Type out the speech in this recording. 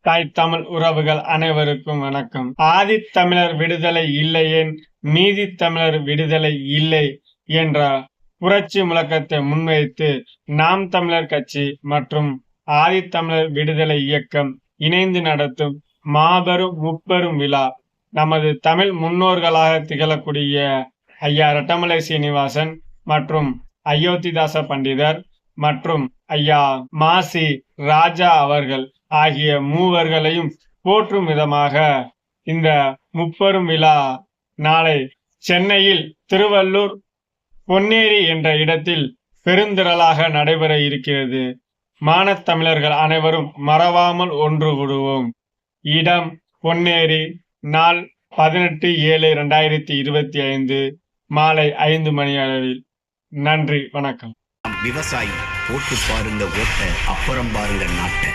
தாய் தமிழ் உறவுகள் அனைவருக்கும் வணக்கம். ஆதித்தமிழர் விடுதலை இல்லையேன் மீதி தமிழர் விடுதலை இல்லை என்ற புரட்சி முழக்கத்தை முன்வைத்து நாம் தமிழர் கட்சி மற்றும் ஆதித்தமிழர் விடுதலை இயக்கம் இணைந்து நடத்தும் மாபெரும் முப்பெரும் விழா நமது தமிழ் முன்னோர்களாக திகழக்கூடிய ஐயா ரெட்டமலை சீனிவாசன் மற்றும் அயோத்திதாச பண்டிதர் மற்றும் ஐயா மாசி ராஜா அவர்கள் ஆகிய மூவர்களையும் போற்றும் விதமாக இந்த முப்பெரும் விழா நாளை சென்னையில் திருவள்ளூர் பொன்னேரி என்ற இடத்தில் பெருந்திரளாக நடைபெற இருக்கிறது. மானத்தமிழர்கள் அனைவரும் மறவாமல் ஒன்று கூடுவோம். இடம் பொன்னேரி, நாள் 18/7/2025 மாலை 5 மணி அளவில். நன்றி, வணக்கம். விவசாயி போட்டு பாருங்க ஓட்ட, அப்புறம் பாருங்க நாட்டை.